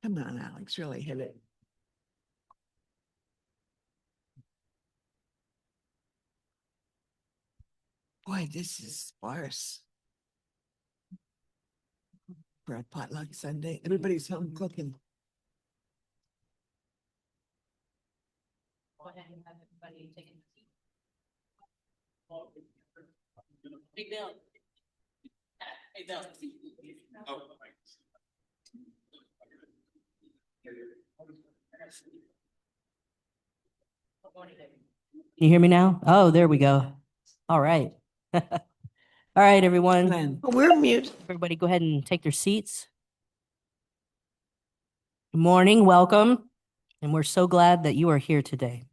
Come on, Alex, really hit it. Boy, this is sparse for a potluck Sunday. Everybody's home cooking. Go ahead and have everybody take a seat. Big Bill. Hey, Bill. Oh. Can you hear me now? Oh, there we go. All right. All right, everyone. We're mute. Everybody go ahead and take their seats. Good morning, welcome. And we're so glad that you are here today.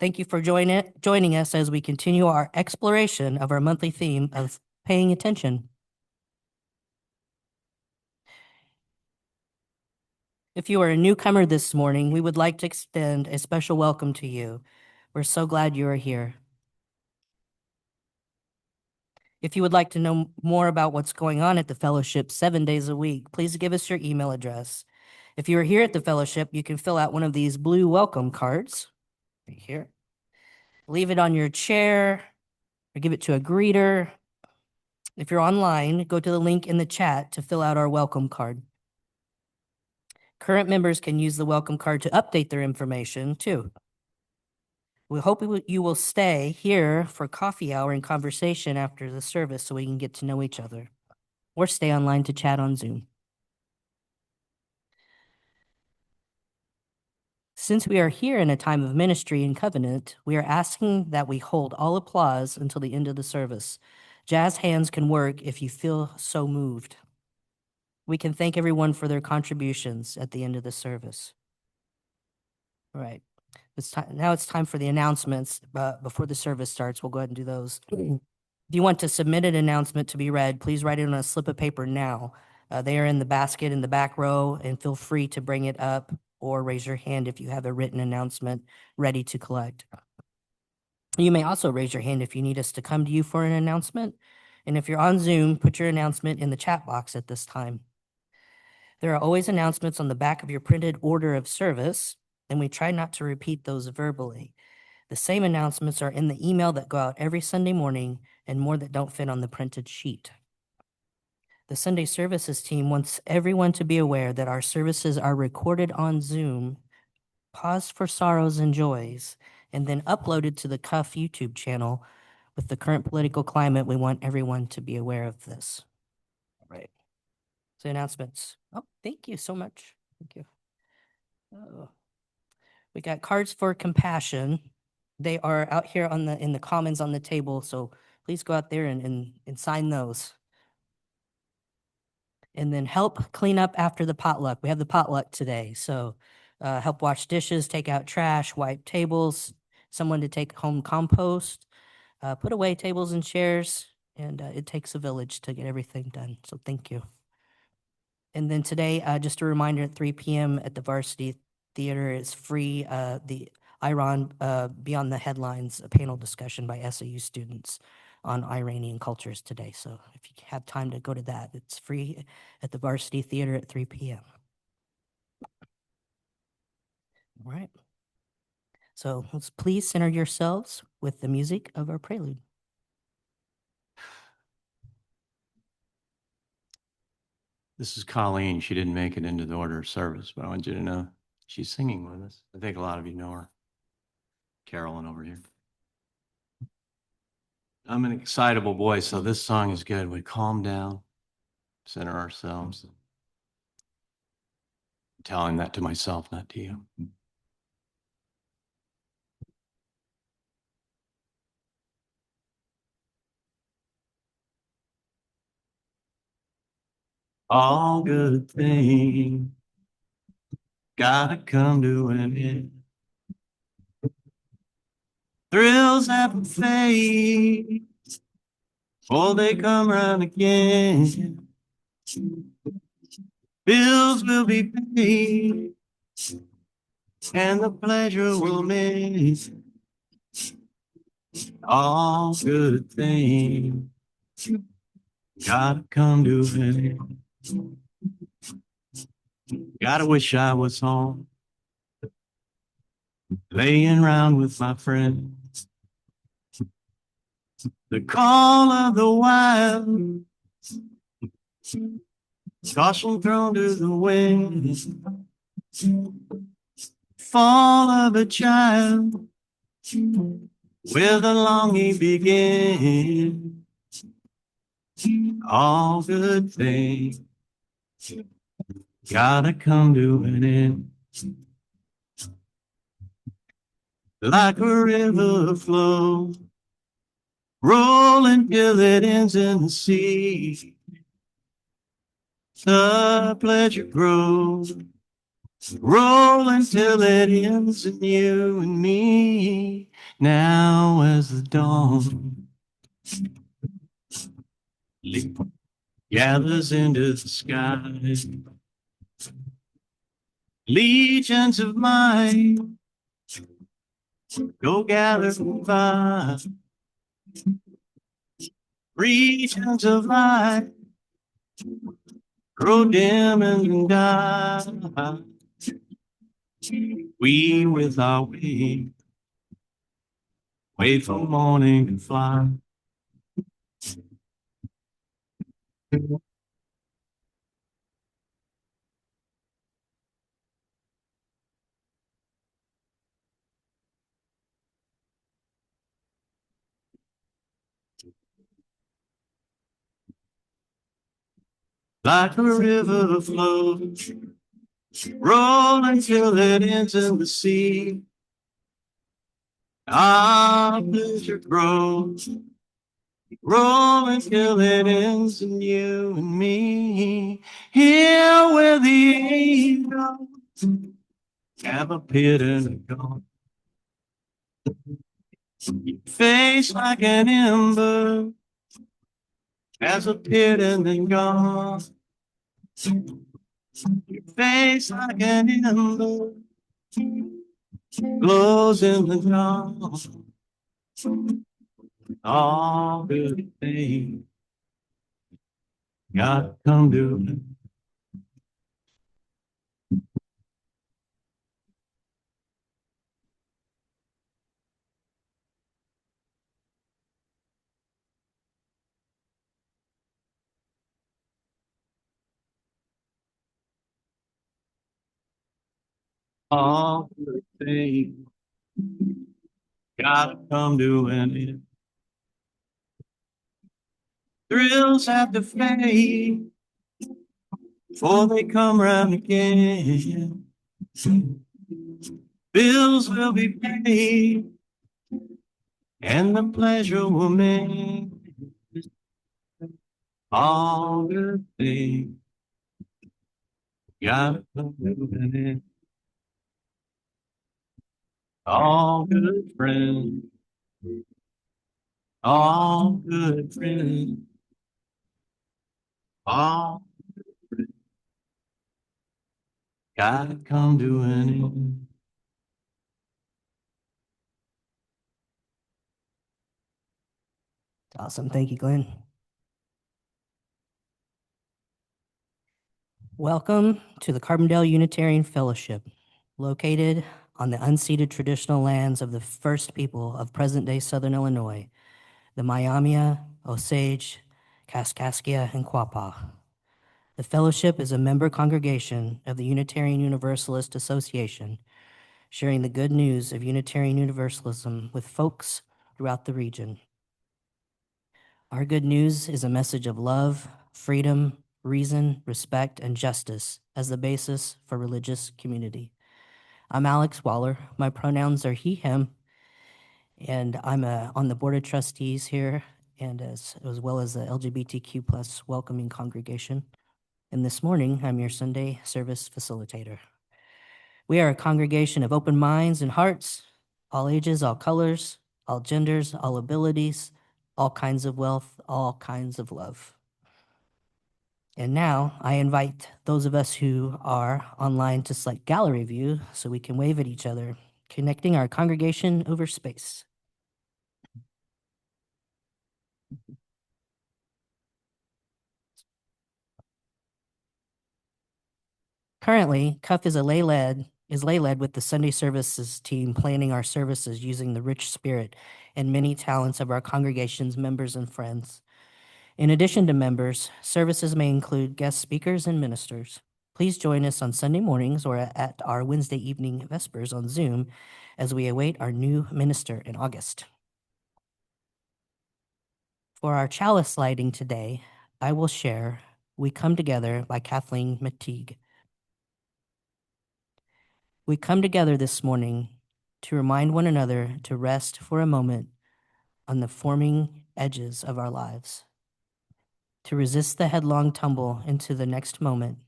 Thank you for joining us as we continue our exploration of our monthly theme of paying attention. If you are a newcomer this morning, we would like to extend a special welcome to you. We're so glad you are here. If you would like to know more about what's going on at the fellowship 7 days a week, please give us your email address. If you are here at the fellowship, you can fill out one of these blue welcome cards right here. Leave it on your chair or give it to a greeter. If you're online, go to the link in the chat to fill out our welcome card. Current members can use the welcome card to update their information too. We hope you will stay here for coffee hour and conversation after the service so we can get to know each other, or stay online to chat on Zoom. Since we are here in a time of ministry and covenant, we are asking that we hold all applause until the end of the service. Jazz hands can work if you feel so moved. We can thank everyone for their contributions at the end of the service. All right. Now it's time for the announcements. Before the service starts, we'll go ahead and do those. If you want to submit an announcement to be read, please write it on a slip of paper now. They are in the basket in the back row, and feel free to bring it up or raise your hand if you have a written announcement ready to collect. You may also raise your hand if you need us to come to you for an announcement. And if you're on Zoom, put your announcement in the chat box at this time. There are always announcements on the back of your printed order of service, and we try not to repeat those verbally. The same announcements are in the email that go out every Sunday morning and more that don't fit on the printed sheet. The Sunday services team wants everyone to be aware that our services are recorded on Zoom, paused for sorrows and joys, and then uploaded to the Cuff YouTube channel. With the current political climate, we want everyone to be aware of this. All right. So announcements. Oh, thank you so much. Thank you. Oh. We got cards for compassion. They are out here in the commons on the table, so please go out there and sign those. And then help clean up after the potluck. We have the potluck today, so help wash dishes, take out trash, wipe tables, someone to take home compost, put away tables and chairs, and it takes a village to get everything done, so thank you. And then today, just a reminder, at 3 p.m. at the Varsity Theater is free. The Iran Beyond the Headlines, a panel discussion by SAU students on Iranian cultures today. So if you have time to go to that, it's free at the Varsity Theater at 3 p.m. All right. So let's please center yourselves with the music of our prelude. This is Colleen. She didn't make it into the order of service, but I want you to know she's singing with us. I think a lot of you know her. Carolyn over here. I'm an excitable boy, so this song is good. We calm down, center ourselves. I'm telling that to myself, not to you. All good things gotta come to an end. Thrills never fade, or they come round again. Bills will be paid, and the pleasure will miss. All good things gotta come to an end. Gotta wish I was home, laying around with my friends. The call of the wild, caution thrown to the wind. Fall of a child, where the longing begins. All good things gotta come to an end. Like a river flows, rolling till it ends in the sea. The pleasure grows, rolling till it ends in you and me. Now as the dawn gathers into the sky, legions of mine go gather by. Regions of light grow dim and die. We with our wings wait for morning to fly. Like a river flows, rolling till it ends in the sea. Our pleasure grows, rolling till it ends in you and me. Here where the angels have appeared and gone. Face like an ember has appeared and then gone. Your face like an ember glows in the dawn. All good things gotta come to an all good things gotta come to an end. Thrills have to fade before they come round again. Bills will be paid and the pleasure will mend. All good things gotta come to an end. All good friends, all good friends, all gotta come to an end. Awesome. Thank you, Glenn. Welcome to the Carbondale Unitarian Fellowship, located on the unceded traditional lands of the first people of present-day Southern Illinois, the Miami, Osage, Kaskaskia, and Quapaw. The fellowship is a member congregation of the Unitarian Universalist Association, sharing the good news of Unitarian Universalism with folks throughout the region. Our good news is a message of love, freedom, reason, respect, and justice as the basis for religious community. I'm Alex Waller. My pronouns are he, him, and I'm on the board of trustees here, and as well as the LGBTQ plus welcoming congregation. And this morning, I'm your Sunday service facilitator. We are a congregation of open minds and hearts, all ages, all colors, all genders, all abilities, all kinds of wealth, all kinds of love. And now I invite those of us who are online to select gallery view so we can wave at each other, connecting our congregation over space. Currently, Cuff is lay led with the Sunday services team planning our services using the rich spirit and many talents of our congregation's members and friends. In addition to members, services may include guest speakers and ministers. Please join us on Sunday mornings or at our Wednesday evening vespers on Zoom as we await our new minister in August. For our chalice lighting today, I will share We Come Together by Kathleen McTeague. We come together this morning to remind one another to rest for a moment on the forming edges of our lives, to resist the headlong tumble into the next moment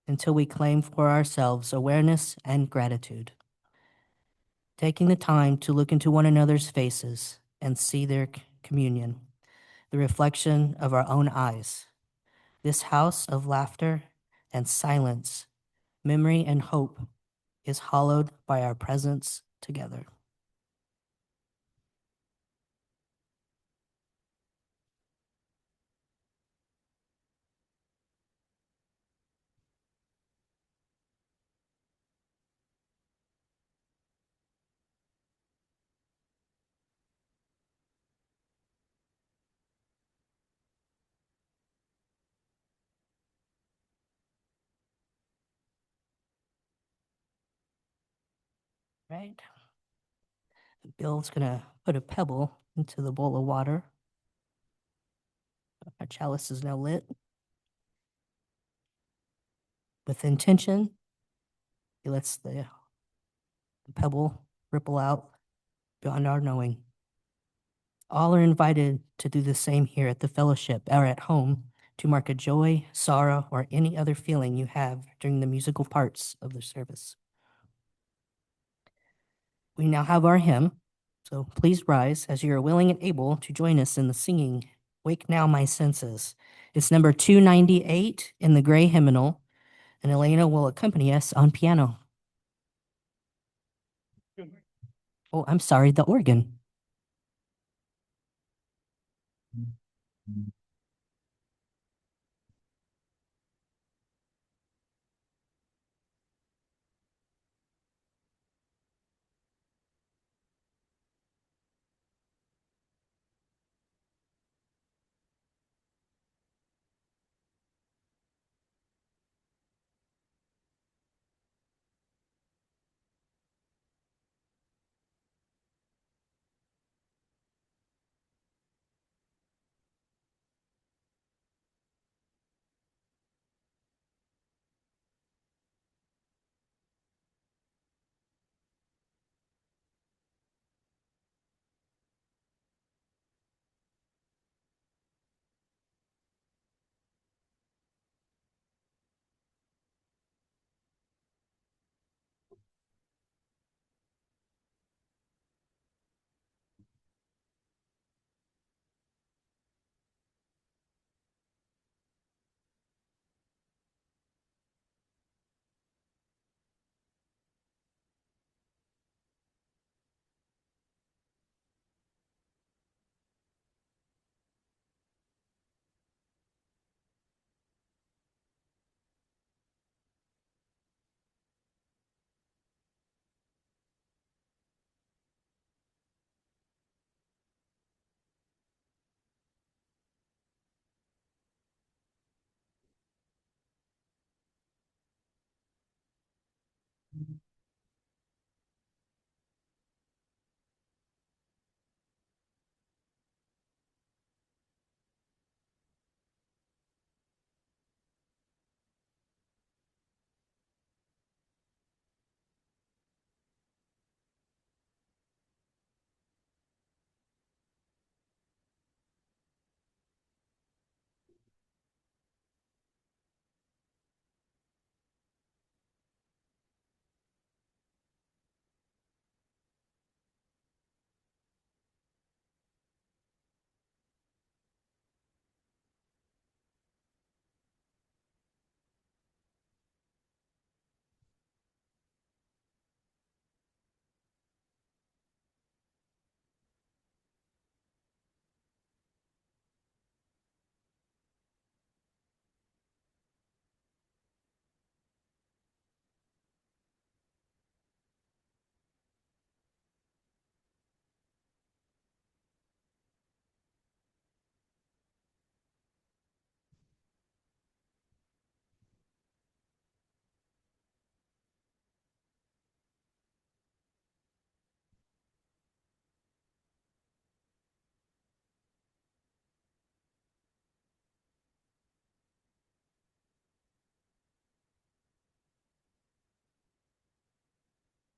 until we claim for ourselves awareness and gratitude. Taking the time to look into one another's faces and see their communion, the reflection of our own eyes. This house of laughter and silence, memory and hope is hallowed by our presence together. Right? Bill's gonna put a pebble into the bowl of water. Our chalice is now lit. With intention, he lets the pebble ripple out beyond our knowing. All are invited to do the same here at the fellowship or at home to mark a joy, sorrow, or any other feeling you have during the musical parts of the service. We now have our hymn, so please rise as you are willing and able to join us in the singing, Wake Now My Senses. It's number 298 in the gray hymnal, and Elena will accompany us on piano. Oh, I'm sorry, the organ.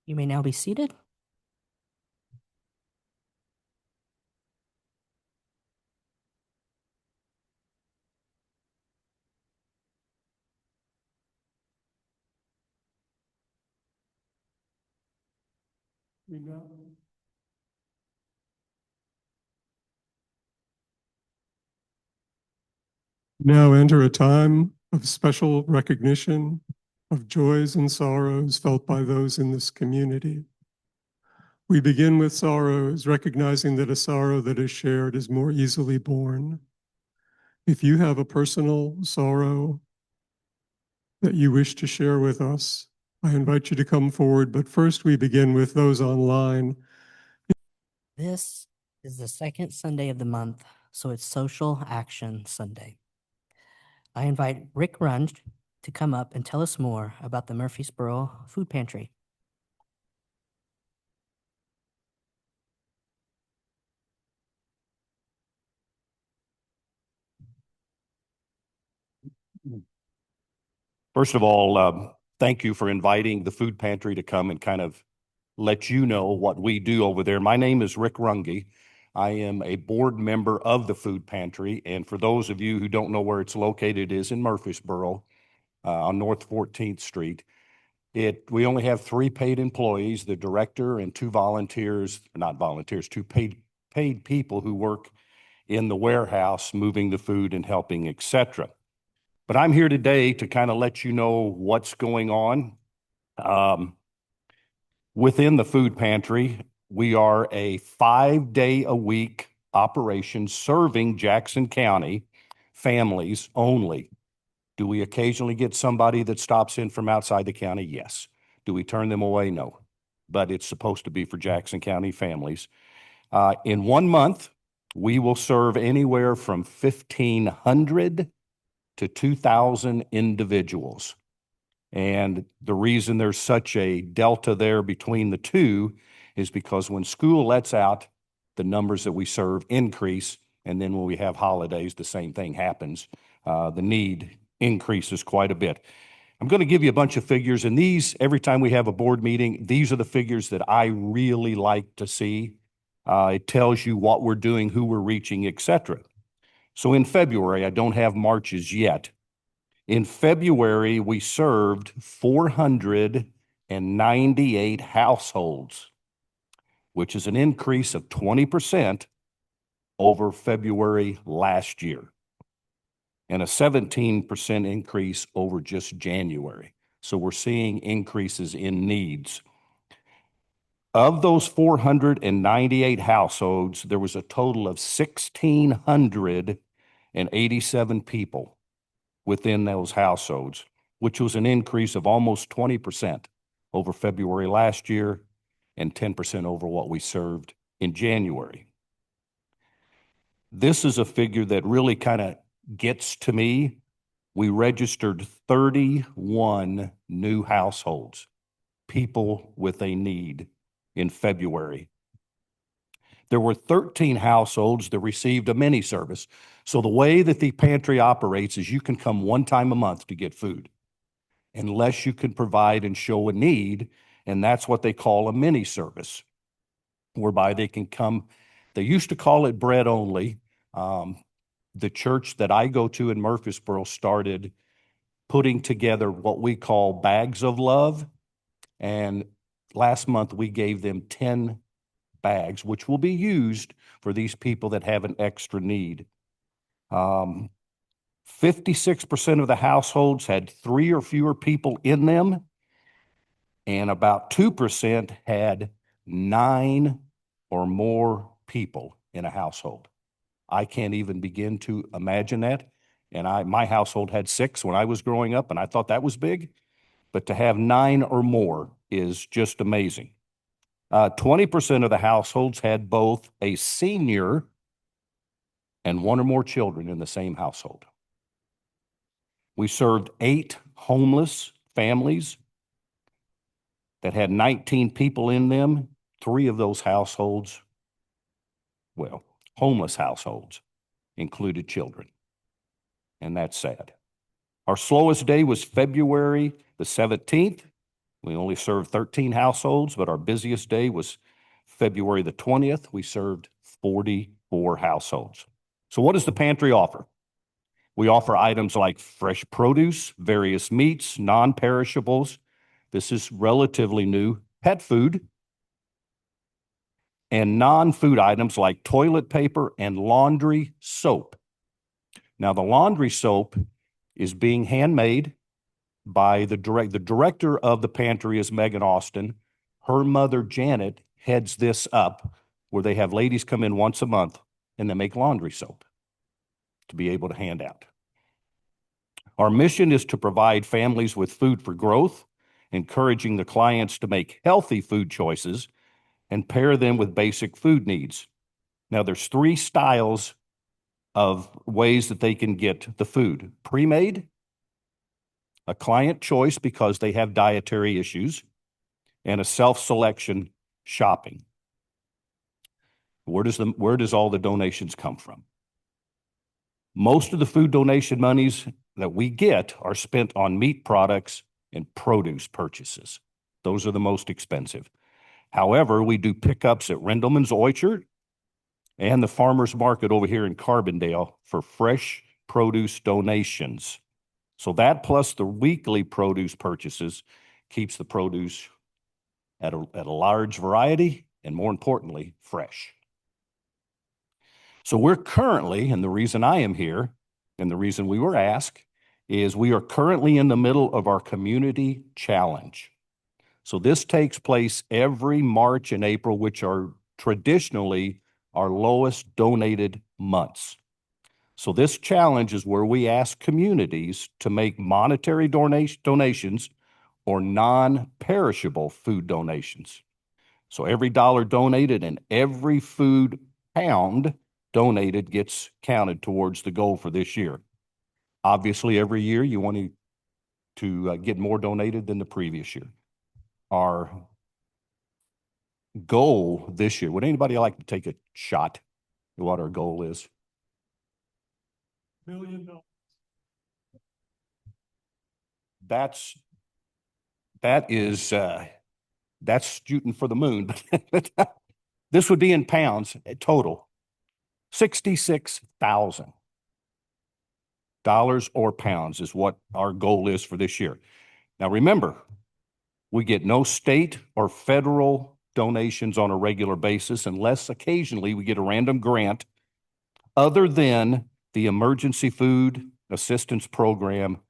You may now be seated. Now enter a time of special recognition of joys and sorrows felt by those in this community. We begin with sorrows, recognizing that a sorrow that is shared is more easily borne. If you have a personal sorrow that you wish to share with us, I invite you to come forward, but first we begin with those online. This is the second Sunday of the month, so it's Social Action Sunday. I invite Rick Runge to come up and tell us more about the Murfreesboro Food Pantry. First of all, thank you for inviting the food pantry to come and kind of let you know what we do over there. My name is Rick Runge. I am a board member of the food pantry. And for those of you who don't know where it's located, it is in Murfreesboro on North 14th Street. We only have 3 paid employees, the director and 2 volunteers, not volunteers, 2 paid people who work in the warehouse, moving the food and helping, etc. But I'm here today to kind of let you know what's going on. Within the food pantry, we are a 5-day-a-week operation serving Jackson County families only. Do we occasionally get somebody that stops in from outside the county? Yes. Do we turn them away? No. But it's supposed to be for Jackson County families. In 1 month, we will serve anywhere from 1,500 to 2,000 individuals. And the reason there's such a delta there between the two is because when school lets out, the numbers that we serve increase. And then when we have holidays, the same thing happens. The need increases quite a bit. I'm going to give you a bunch of figures, and these, every time we have a board meeting, these are the figures that I really like to see. It tells you what we're doing, who we're reaching, etc. So in February, I don't have Marches yet. In February, we served 498 households, which is an increase of 20% over February last year, and a 17% increase over just January. So we're seeing increases in needs. Of those 498 households, there was a total of 1,687 people within those households, which was an increase of almost 20% over February last year and 10% over what we served in January. This is a figure that really kind of gets to me. We registered 31 new households, people with a need, in February. There were 13 households that received a mini service. So the way that the pantry operates is you can come 1 time a month to get food, unless you can provide and show a need, and that's what they call a mini service, whereby they can come. They used to call it bread only. The church that I go to in Murfreesboro started putting together what we call bags of love, and last month we gave them 10 bags, which will be used for these people that have an extra need. 56% of the households had 3 or fewer people in them, and about 2% had 9 or more people in a household. I can't even begin to imagine that. And my household had 6 when I was growing up, and I thought that was big. But to have 9 or more is just amazing. 20% of the households had both a senior and 1 or more children in the same household. We served 8 homeless families that had 19 people in them. 3 of those households, homeless households, included children. And that's sad. Our slowest day was February the 17th, We only served 13 households, but our busiest day was February the 20th. We served 44 households. So what does the pantry offer? We offer items like fresh produce, various meats, non-perishables. This is relatively new. Pet food, and non-food items like toilet paper and laundry soap. Now, the laundry soap is being handmade by the director of the pantry is Megan Austin. Her mother, Janet, heads this up, where they have ladies come in once a month and they make laundry soap to be able to hand out. Our mission is to provide families with food for growth, encouraging the clients to make healthy food choices and pair them with basic food needs. Now, there's 3 styles of ways that they can get the food. Pre-made, a client choice because they have dietary issues, and a self-selection shopping. Where does all the donations come from? Most of the food donation monies that we get are spent on meat products and produce purchases. Those are the most expensive. However, we do pickups at Rendleman's Orchard and the farmer's market over here in Carbondale for fresh produce donations. So that plus the weekly produce purchases keeps the produce at a large variety and, more importantly, fresh. So we're currently, and the reason I am here and the reason we were asked is we are currently in the middle of our community challenge. So this takes place every March and April, which are traditionally our lowest donated months. So this challenge is where we ask communities to make monetary donations or non-perishable food donations. So every dollar donated and every food pound donated gets counted towards the goal for this year. Obviously, every year you want to get more donated than the previous year. Our goal this year, would anybody like to take a shot at what our goal is? $1 million. That's shooting for the moon. This would be in pounds total. $66,000 or pounds is what our goal is for this year. Now remember, we get no state or federal donations on a regular basis unless occasionally we get a random grant other than the Emergency Food Assistance Program,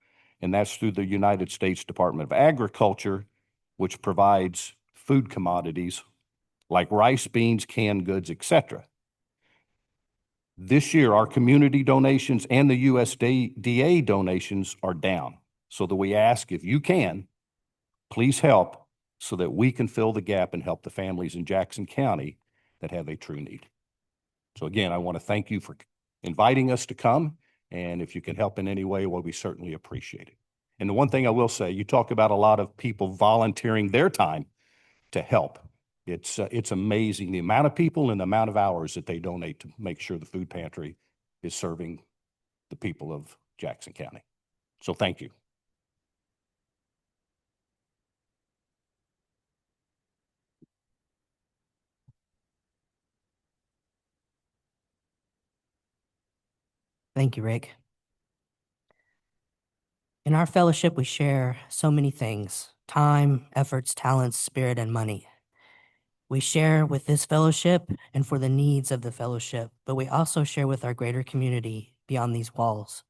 and that's through the United States Department of Agriculture, which provides food commodities like rice, beans, canned goods, etc. This year, our community donations and the USDA donations are down. So that we ask, if you can, please help so that we can fill the gap and help the families in Jackson County that have a true need. So again, I want to thank you for inviting us to come. And if you can help in any way, well, we certainly appreciate it. And the one thing I will say, you talk about a lot of people volunteering their time to help. It's amazing the amount of people and the amount of hours that they donate to make sure the food pantry is serving the people of Jackson County. So thank you. Thank you, Rick. In our fellowship, we share so many things: time, efforts, talents, spirit, and money. We share with this fellowship and for the needs of the fellowship, but we also share with our greater community beyond these walls.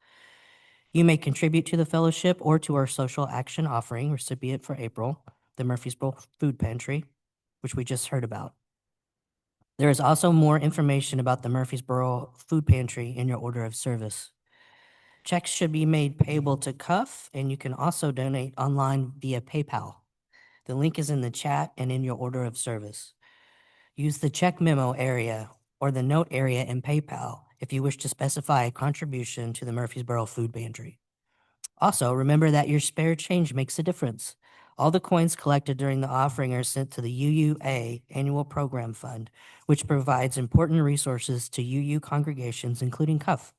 You may contribute to the fellowship or to our social action offering recipient for April, the Murfreesboro Food Pantry, which we just heard about. There is also more information about the Murfreesboro Food Pantry in your order of service. Checks should be made payable to CUF, and you can also donate online via PayPal. The link is in the chat and in your order of service. Use the check memo area or the note area in PayPal if you wish to specify a contribution to the Murfreesboro Food Pantry. Also, remember that your spare change makes a difference. All the coins collected during the offering are sent to the UUA Annual Program Fund, which provides important resources to UU congregations, including CUF.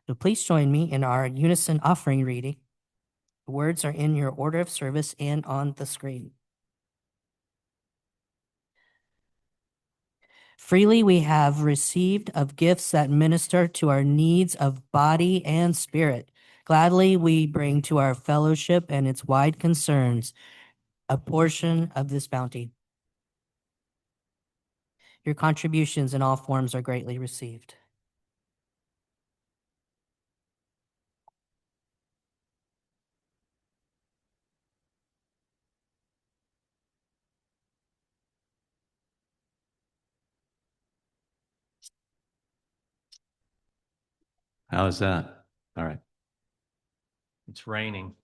So please join me in our unison offering reading. The words are in your order of service and on the screen. Freely we have received of gifts that minister to our needs of body and spirit. Gladly we bring to our fellowship and its wide concerns a portion of this bounty. Your contributions in all forms are greatly received. How's that? All right. It's raining.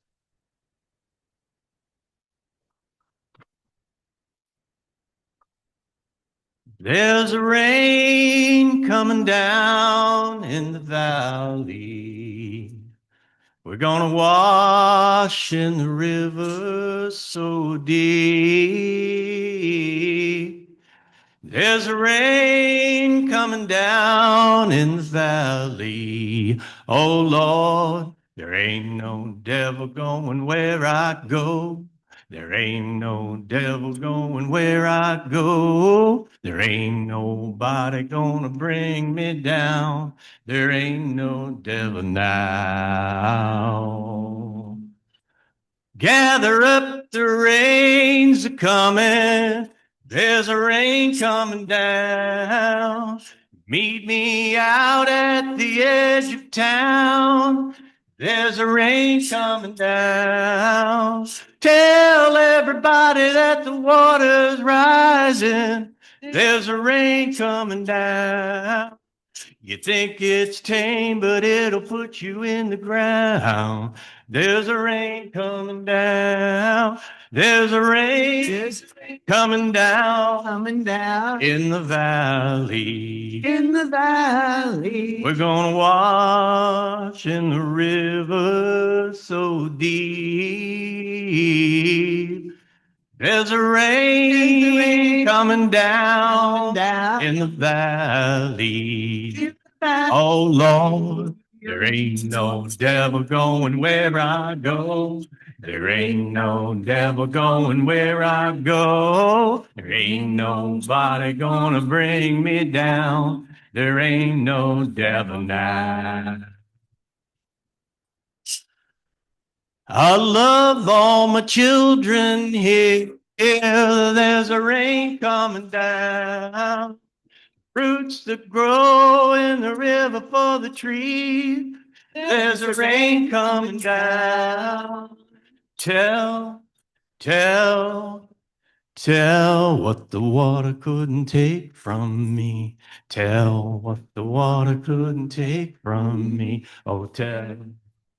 There's a rain coming down in the valley. We're gonna wash in the river so deep. There's a rain coming down in the valley. Oh Lord, there ain't no devil going where I go. There ain't no devil going where I go. There ain't nobody gonna bring me down. There ain't no devil now. Gather up, the rains are coming. There's a rain coming down. Meet me out at the edge of town. There's a rain coming down. Tell everybody that the water's rising. There's a rain coming down. You think it's tame, but it'll put you in the ground. There's a rain coming down. There's a rain coming down in the valley. In the valley. We're gonna wash in the river so deep. There's a rain coming down in the valley. Oh Lord, there ain't no devil going where I go. There ain't no devil going where I go. There ain't nobody gonna bring me down. There ain't no devil now. I love all my children here. There's a rain coming down. Roots that grow in the river for the trees. There's a rain coming down. Tell what the water couldn't take from me. Tell what the water couldn't take from me. Oh, tell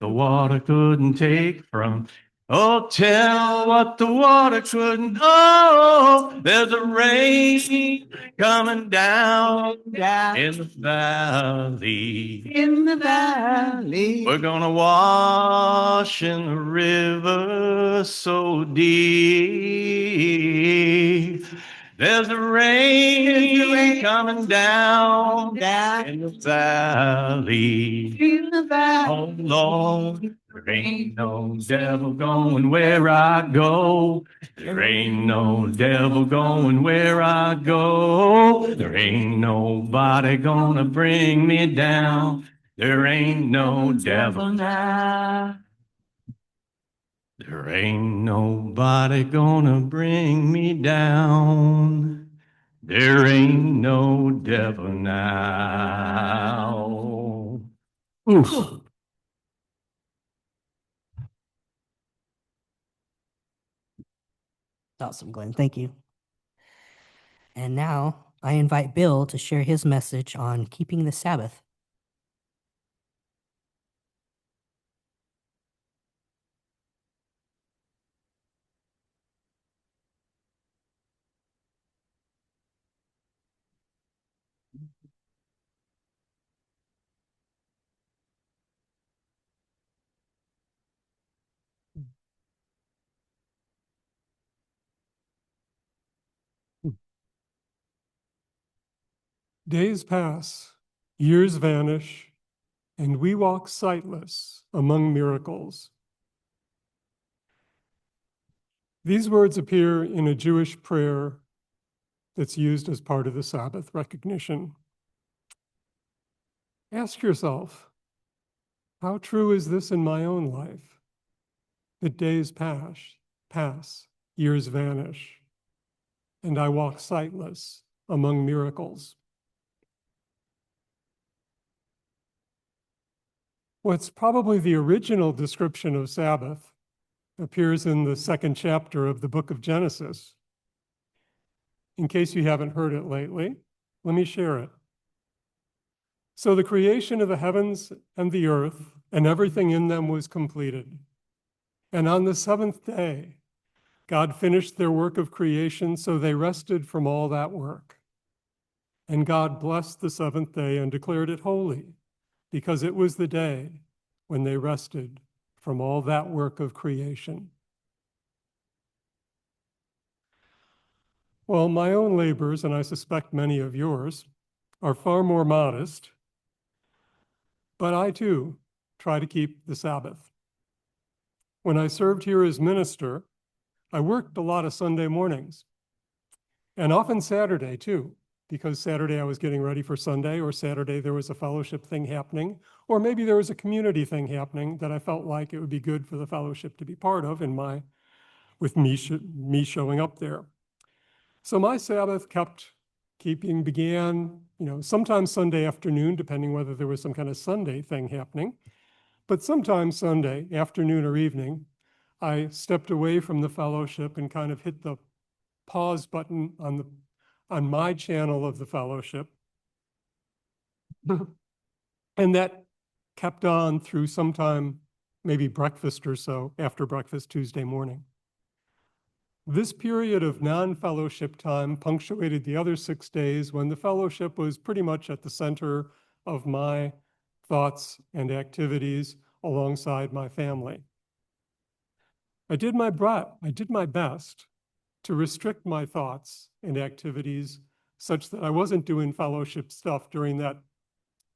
the water couldn't take from. Oh, tell what the water couldn't. Oh, there's a rain coming down in the valley. In the valley. We're gonna wash in the river so deep. There's a rain coming down in the valley. In the valley. Oh Lord, there ain't no devil going where I go. There ain't no devil going where I go. There ain't nobody gonna bring me down. There ain't no devil now. There ain't nobody gonna bring me down. There ain't no devil now. Oof. Awesome, Glenn. Thank you. And now I invite Bill to share his message on keeping the Sabbath. Days pass, years vanish, and we walk sightless among miracles. These words appear in a Jewish prayer that's used as part of the Sabbath recognition. Ask yourself, how true is this in my own life? That days pass, years vanish, and I walk sightless among miracles. What's probably the original description of Sabbath appears in the second chapter of the book of Genesis. In case you haven't heard it lately, let me share it. So the creation of the heavens and the earth and everything in them was completed. And on the seventh day, God finished their work of creation, so they rested from all that work. And God blessed the seventh day and declared it holy, because it was the day when they rested from all that work of creation. Well, my own labors, and I suspect many of yours, are far more modest, but I too try to keep the Sabbath. When I served here as minister, I worked a lot of Sunday mornings, and often Saturday too, because Saturday I was getting ready for Sunday, or Saturday there was a fellowship thing happening, or maybe there was a community thing happening that I felt like it would be good for the fellowship to be part of with me showing up there. So my Sabbath began, sometimes Sunday afternoon, depending whether there was some kind of Sunday thing happening, but sometimes Sunday afternoon or evening, I stepped away from the fellowship and kind of hit the pause button on my channel of the fellowship. And that kept on through sometime, maybe breakfast or so, after breakfast Tuesday morning. This period of non-fellowship time punctuated the other 6 days when the fellowship was pretty much at the center of my thoughts and activities alongside my family. I did my best to restrict my thoughts and activities such that I wasn't doing fellowship stuff during that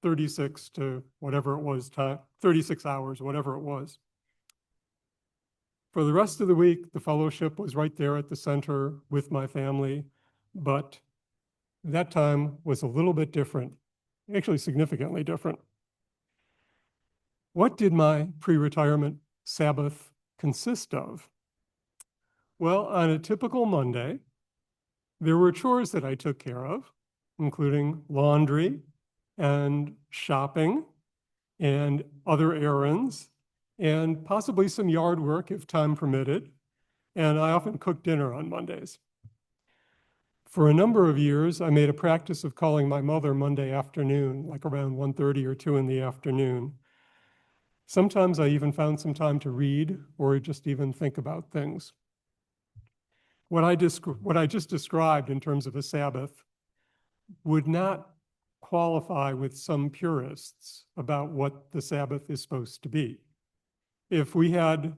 36 to whatever it was, 36 hours, whatever it was. For the rest of the week, the fellowship was right there at the center with my family, but that time was a little bit different, actually significantly different. What did my pre-retirement Sabbath consist of? Well, on a typical Monday, there were chores that I took care of, including laundry and shopping and other errands, and possibly some yard work if time permitted. And I often cooked dinner on Mondays. For a number of years, I made a practice of calling my mother Monday afternoon, like around 1:30 or 2 in the afternoon. Sometimes I even found some time to read or just even think about things. What I just described in terms of a Sabbath would not qualify with some purists about what the Sabbath is supposed to be. If instead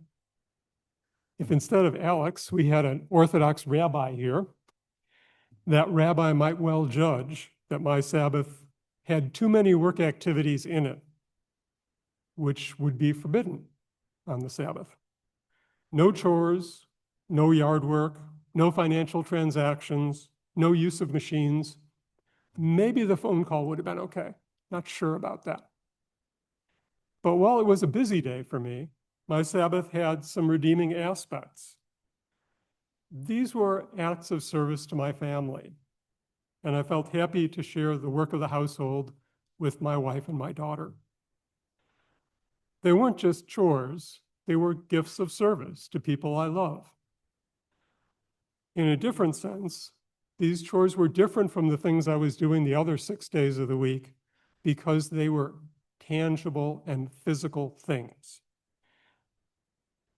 of Alex, we had an Orthodox rabbi here, that rabbi might well judge that my Sabbath had too many work activities in it, which would be forbidden on the Sabbath. No chores, no yard work, no financial transactions, no use of machines. Maybe the phone call would have been okay. Not sure about that. But while it was a busy day for me, my Sabbath had some redeeming aspects. These were acts of service to my family, and I felt happy to share the work of the household with my wife and my daughter. They weren't just chores, they were gifts of service to people I love. In a different sense, these chores were different from the things I was doing the other 6 days of the week because they were tangible and physical things.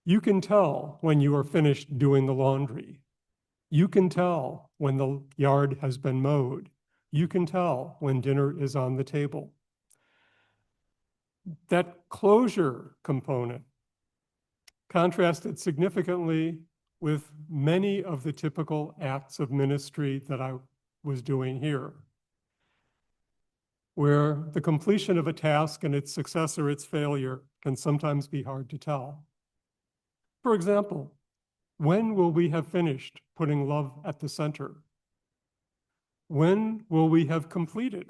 You can tell when you are finished doing the laundry. You can tell when the yard has been mowed. You can tell when dinner is on the table. That closure component contrasted significantly with many of the typical acts of ministry that I was doing here, where the completion of a task and its success or its failure can sometimes be hard to tell. For example, When will we have finished putting love at the center? When will we have completed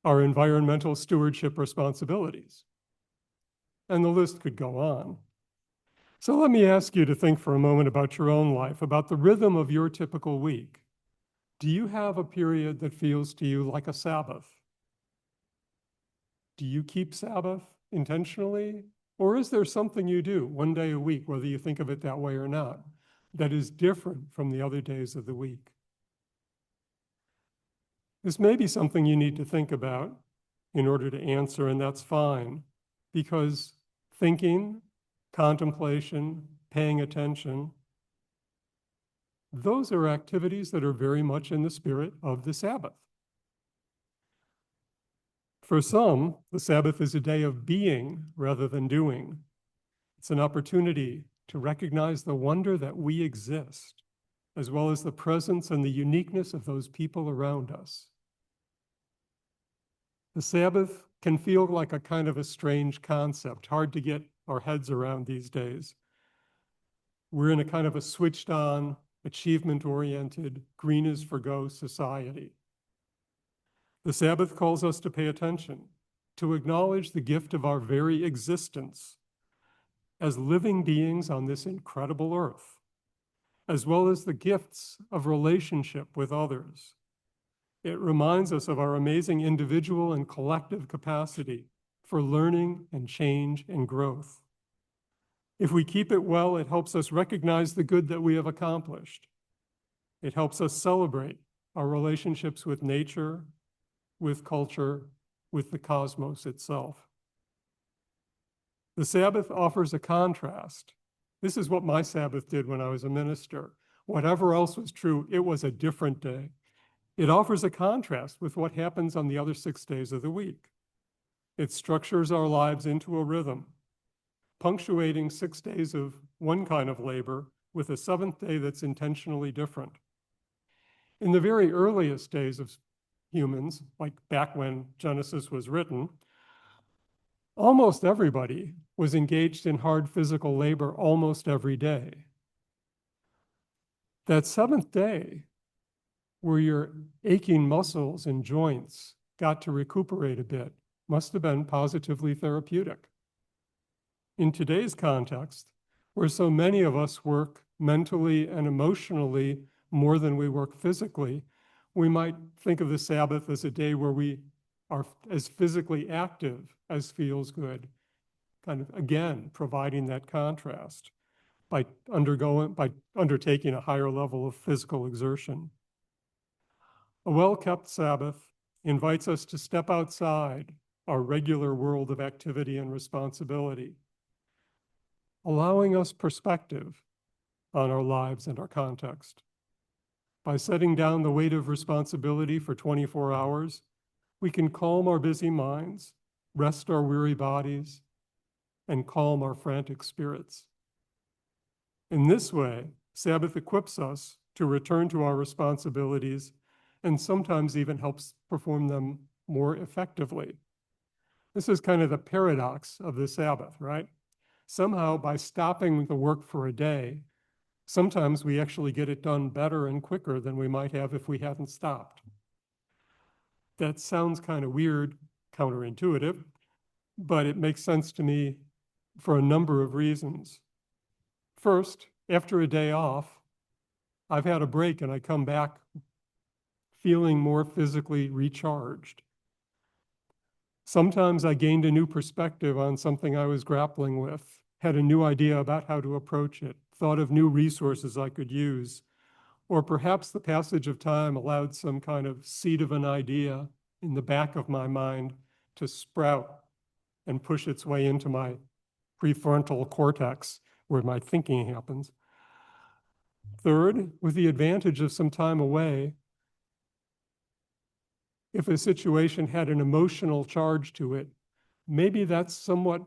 our environmental stewardship responsibilities? And the list could go on. So let me ask you to think for a moment about your own life, about the rhythm of your typical week. Do you have a period that feels to you like a Sabbath? Do you keep Sabbath intentionally? Or is there something you do one day a week, whether you think of it that way or not, that is different from the other days of the week? This may be something you need to think about in order to answer, and that's fine, because thinking, contemplation, paying attention, those are activities that are very much in the spirit of the Sabbath. For some, the Sabbath is a day of being rather than doing. It's an opportunity to recognize the wonder that we exist, as well as the presence and the uniqueness of those people around us. The Sabbath can feel like a kind of a strange concept, hard to get our heads around these days. We're in a kind of a switched on, achievement-oriented, green is for go society. The Sabbath calls us to pay attention, to acknowledge the gift of our very existence as living beings on this incredible earth, as well as the gifts of relationship with others. It reminds us of our amazing individual and collective capacity for learning and change and growth. If we keep it well, it helps us recognize the good that we have accomplished. It helps us celebrate our relationships with nature, with culture, with the cosmos itself. The Sabbath offers a contrast. This is what my Sabbath did when I was a minister. Whatever else was true, it was a different day. It offers a contrast with what happens on the other 6 days of the week. It structures our lives into a rhythm, punctuating 6 days of one kind of labor with a 7th day that's intentionally different. In the very earliest days of humans, like back when Genesis was written, almost everybody was engaged in hard physical labor almost every day. That 7th day, where your aching muscles and joints got to recuperate a bit, must have been positively therapeutic. In today's context, where so many of us work mentally and emotionally more than we work physically, we might think of the Sabbath as a day where we are as physically active as feels good, kind of, again, providing that contrast by undertaking a higher level of physical exertion. A well-kept Sabbath invites us to step outside our regular world of activity and responsibility, allowing us perspective on our lives and our context. By setting down the weight of responsibility for 24 hours, we can calm our busy minds, rest our weary bodies, and calm our frantic spirits. In this way, Sabbath equips us to return to our responsibilities and sometimes even helps perform them more effectively. This is kind of the paradox of the Sabbath, right? Somehow, by stopping the work for a day, sometimes we actually get it done better and quicker than we might have if we hadn't stopped. That sounds kind of weird, counterintuitive, but it makes sense to me for a number of reasons. First, after a day off, I've had a break and I come back feeling more physically recharged. Sometimes I gained a new perspective on something I was grappling with, had a new idea about how to approach it, thought of new resources I could use, or perhaps the passage of time allowed some kind of seed of an idea in the back of my mind to sprout and push its way into my prefrontal cortex, where my thinking happens. Third, with the advantage of some time away, if a situation had an emotional charge to it, maybe that's somewhat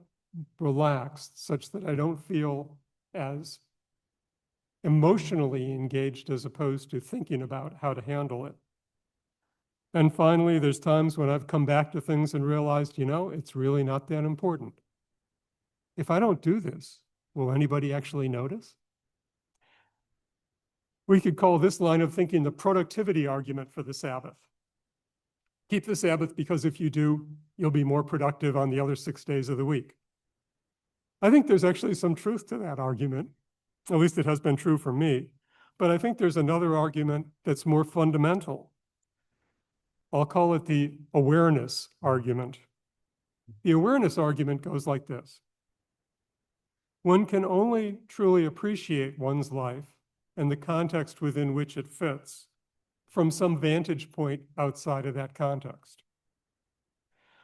relaxed, such that I don't feel as emotionally engaged as opposed to thinking about how to handle it. And finally, there's times when I've come back to things and realized, it's really not that important. If I don't do this, will anybody actually notice? We could call this line of thinking the productivity argument for the Sabbath. Keep the Sabbath because if you do, you'll be more productive on the other 6 days of the week. I think there's actually some truth to that argument. At least it has been true for me. But I think there's another argument that's more fundamental. I'll call it the awareness argument. The awareness argument goes like this. One can only truly appreciate one's life and the context within which it fits from some vantage point outside of that context.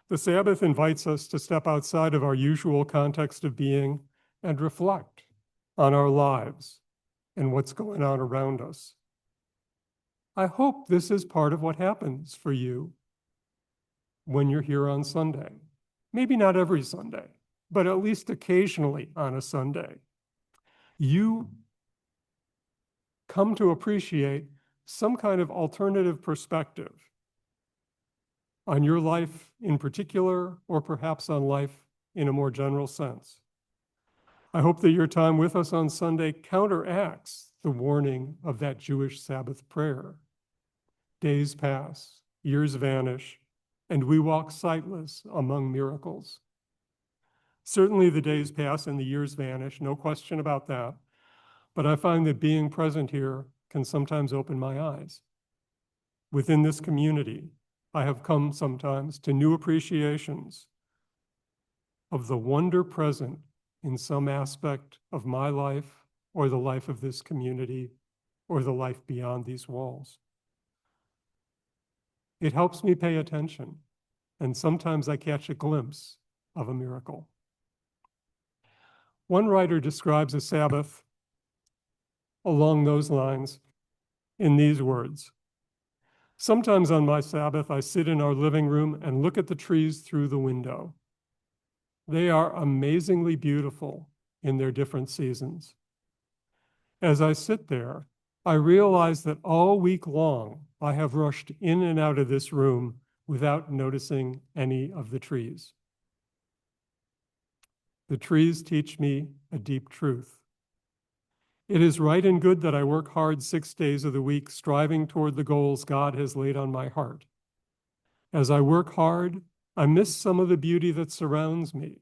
The Sabbath invites us to step outside of our usual context of being and reflect on our lives and what's going on around us. I hope this is part of what happens for you when you're here on Sunday. Maybe not every Sunday, but at least occasionally on a Sunday. You come to appreciate some kind of alternative perspective on your life in particular, or perhaps on life in a more general sense. I hope that your time with us on Sunday counteracts the warning of that Jewish Sabbath prayer. Days pass, years vanish, and we walk sightless among miracles. Certainly the days pass and the years vanish, no question about that. But I find that being present here can sometimes open my eyes. Within this community, I have come sometimes to new appreciations of the wonder present in some aspect of my life or the life of this community or the life beyond these walls. It helps me pay attention, and sometimes I catch a glimpse of a miracle. One writer describes a Sabbath along those lines in these words. Sometimes on my Sabbath, I sit in our living room and look at the trees through the window. They are amazingly beautiful in their different seasons. As I sit there, I realize that all week long, I have rushed in and out of this room without noticing any of the trees. The trees teach me a deep truth. It is right and good that I work hard 6 days of the week, striving toward the goals God has laid on my heart. As I work hard, I miss some of the beauty that surrounds me.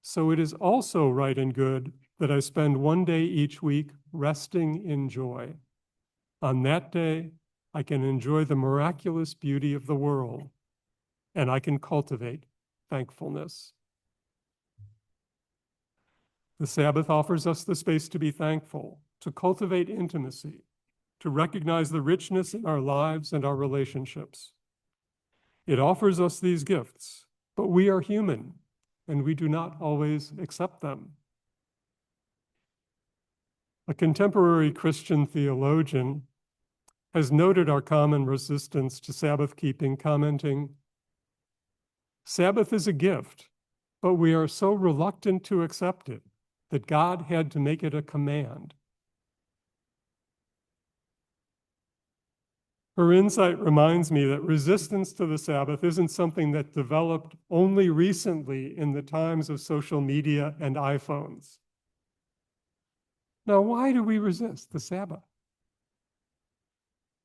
So it is also right and good that I spend 1 day each week resting in joy. On that day, I can enjoy the miraculous beauty of the world, and I can cultivate thankfulness. The Sabbath offers us the space to be thankful, to cultivate intimacy, to recognize the richness in our lives and our relationships. It offers us these gifts, but we are human, and we do not always accept them. A contemporary Christian theologian has noted our common resistance to Sabbath keeping, commenting, "Sabbath is a gift, but we are so reluctant to accept it that God had to make it a command." Her insight reminds me that resistance to the Sabbath isn't something that developed only recently in the times of social media and iPhones. Now, why do we resist the Sabbath?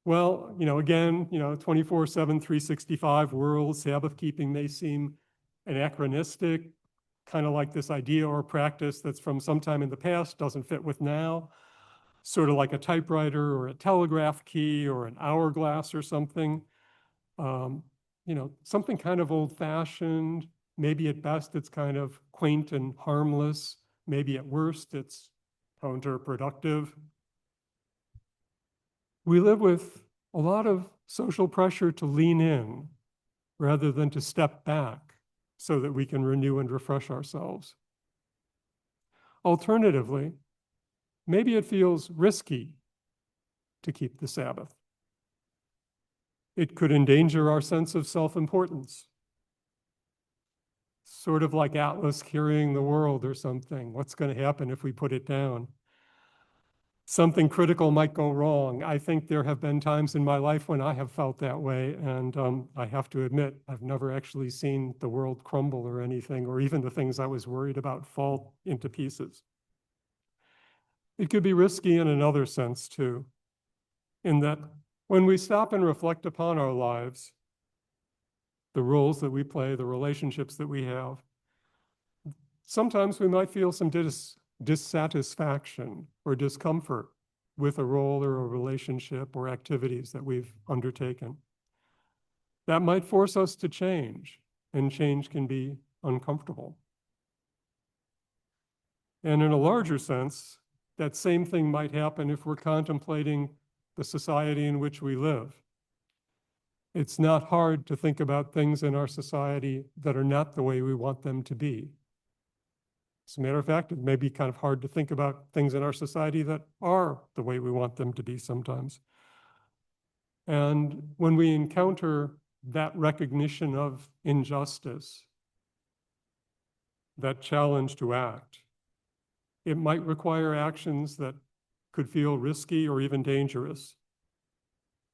Well, again, 24/7, 365 world, Sabbath keeping may seem anachronistic, kind of like this idea or practice that's from sometime in the past, doesn't fit with now, sort of like a typewriter or a telegraph key or an hourglass or something. Something kind of old-fashioned. Maybe at best it's kind of quaint and harmless. Maybe at worst it's counterproductive. We live with a lot of social pressure to lean in rather than to step back so that we can renew and refresh ourselves. Alternatively, maybe it feels risky to keep the Sabbath. It could endanger our sense of self-importance. Sort of like Atlas carrying the world or something. What's going to happen if we put it down? Something critical might go wrong. I think there have been times in my life when I have felt that way, and I have to admit, I've never actually seen the world crumble or anything, or even the things I was worried about fall into pieces. It could be risky in another sense too, in that when we stop and reflect upon our lives, the roles that we play, the relationships that we have, sometimes we might feel some dissatisfaction or discomfort with a role or a relationship or activities that we've undertaken. That might force us to change, and change can be uncomfortable. And in a larger sense, that same thing might happen if we're contemplating the society in which we live. It's not hard to think about things in our society that are not the way we want them to be. As a matter of fact, it may be kind of hard to think about things in our society that are the way we want them to be sometimes. And when we encounter that recognition of injustice, that challenge to act, it might require actions that could feel risky or even dangerous.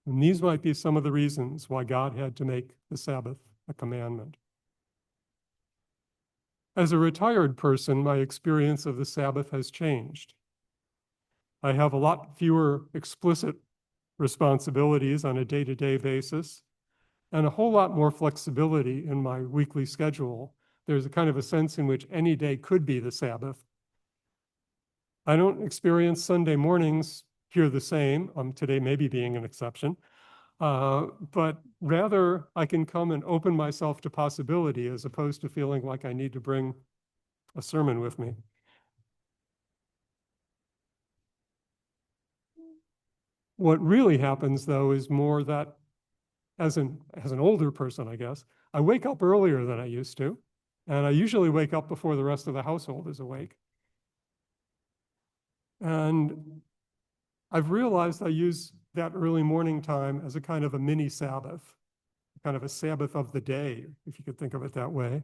And these might be some of the reasons why God had to make the Sabbath a commandment. As a retired person, my experience of the Sabbath has changed. I have a lot fewer explicit responsibilities on a day-to-day basis, and a whole lot more flexibility in my weekly schedule. There's a kind of a sense in which any day could be the Sabbath. I don't experience Sunday mornings here the same, today maybe being an exception, but rather I can come and open myself to possibility as opposed to feeling like I need to bring a sermon with me. What really happens, though, is more that as an older person, I guess, I wake up earlier than I used to, and I usually wake up before the rest of the household is awake. And I've realized I use that early morning time as a kind of a mini Sabbath, kind of a Sabbath of the day, if you could think of it that way.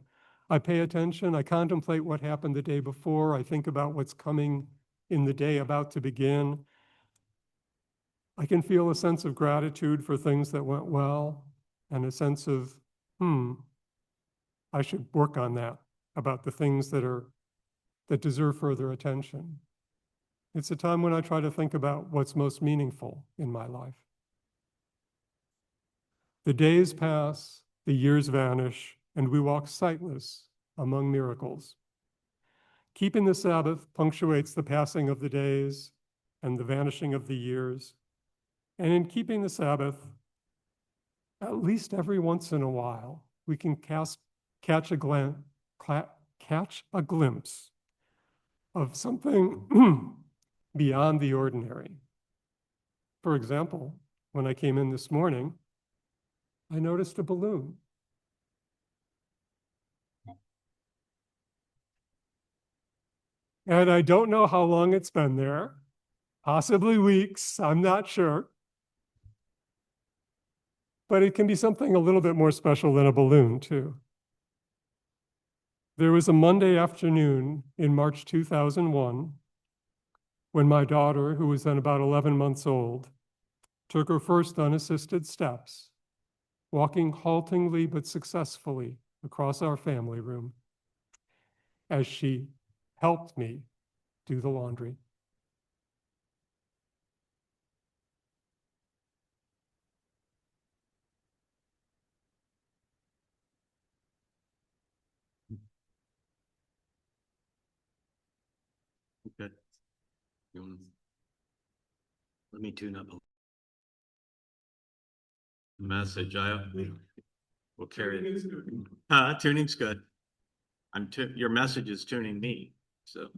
I pay attention, I contemplate what happened the day before, I think about what's coming in the day about to begin. I can feel a sense of gratitude for things that went well, and a sense of, I should work on that, about the things that deserve further attention. It's a time when I try to think about what's most meaningful in my life. The days pass, the years vanish, and we walk sightless among miracles. Keeping the Sabbath punctuates the passing of the days and the vanishing of the years. And in keeping the Sabbath, at least every once in a while, we can catch a glimpse of something beyond the ordinary. For example, when I came in this morning, I noticed a balloon. And I don't know how long it's been there, possibly weeks, I'm not sure. But it can be something a little bit more special than a balloon, too. There was a Monday afternoon in March 2001 when my daughter, who was then about 11 months old, took her first unassisted steps, walking haltingly but successfully across our family room as she helped me do the laundry. Okay. Let me tune up a message. We'll carry it. Tuning's good. Your message is tuning me, so.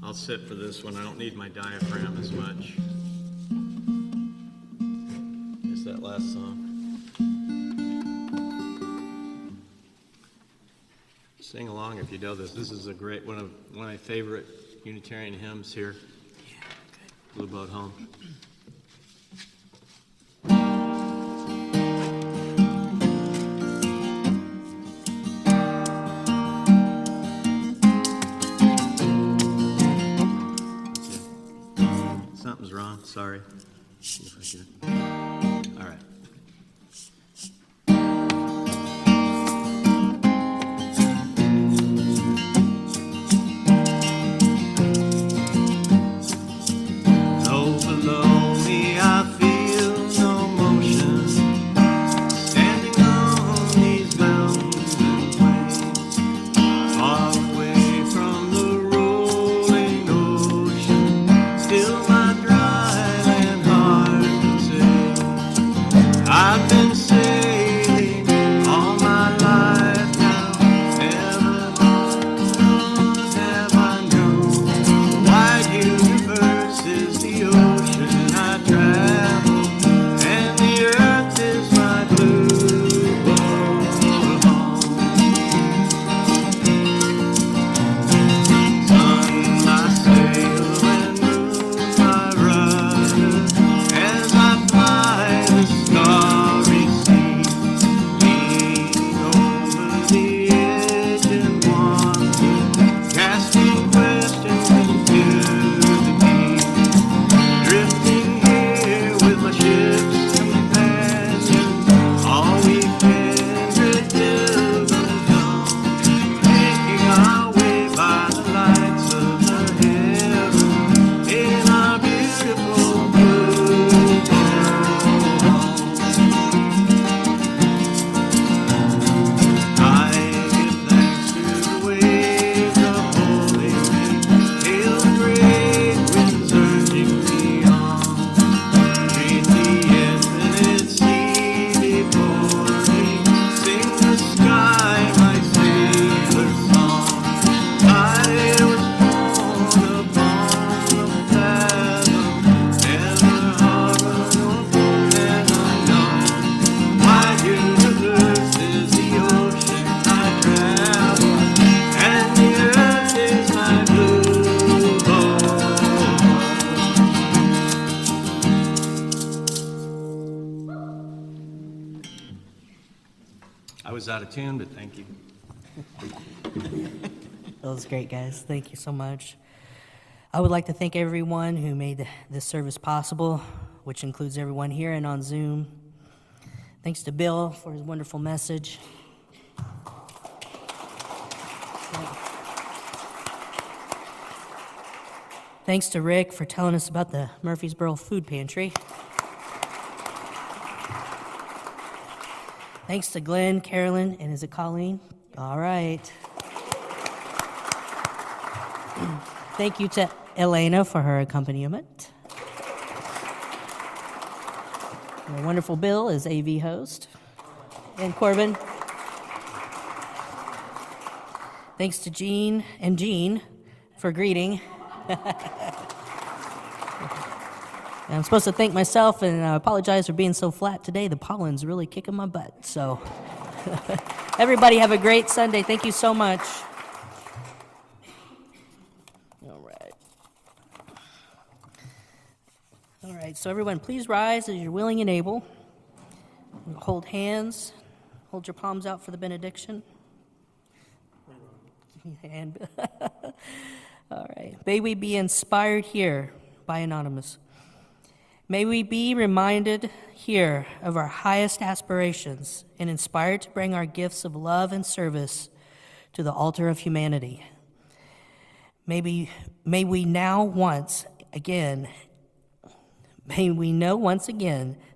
I'll sit for this one. I don't need my diaphragm as much. It's that last song. Sing along if you know this. This is a great one of my favorite Unitarian hymns here. Yeah, good. Blue Boat Home. Something's wrong. Sorry. See if I can. All right. still my dry land heart can say, I've been sailing all my life now, never have I known. The wide universe is the ocean I travel, and the earth is my blue boat home. Sun my sail and moon my rudder, as I fly the starry sea, leaning over the edge and wonder, casting questions into the deep, drifting here with my ship's companions, all we kindred pilgrims come, making our way by the lights of the heaven in our beautiful blue boat home. I give thanks to the waves of holy wind, hail the great winds urging me on, treat the infinite sea before me, sing the sky my sailor song. I was born upon the fathom, never harbor nor port had I known. My universe is the ocean I travel, and the earth is my blue boat. I was out of tune, but thank you. That was great, guys. Thank you so much. I would like to thank everyone who made this service possible, which includes everyone here and on Zoom. Thanks to Bill for his wonderful message. Thanks to Rick for telling us about the Murfreesboro Food Pantry. Thanks to Glenn, Carolyn, and is it Colleen? All right. Thank you to Elena for her accompaniment. Our wonderful Bill is AV host. And Corbin. Thanks to Jean and Jean for greeting. I'm supposed to thank myself, and I apologize for being so flat today. The pollen's really kicking my butt. So everybody have a great Sunday. Thank you so much. All right, so everyone, please rise as you're willing and able. Hold hands. Hold your palms out for the benediction. And all right. May we be inspired here by Anonymous. May we be reminded here of our highest aspirations and inspired to bring our gifts of love and service to the altar of humanity. May we know once again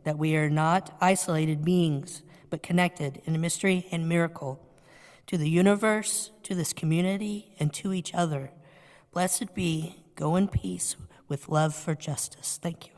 that we are not isolated beings, but connected in mystery and miracle to the universe, to this community, and to each other. Blessed be, go in peace with love for justice. Thank you.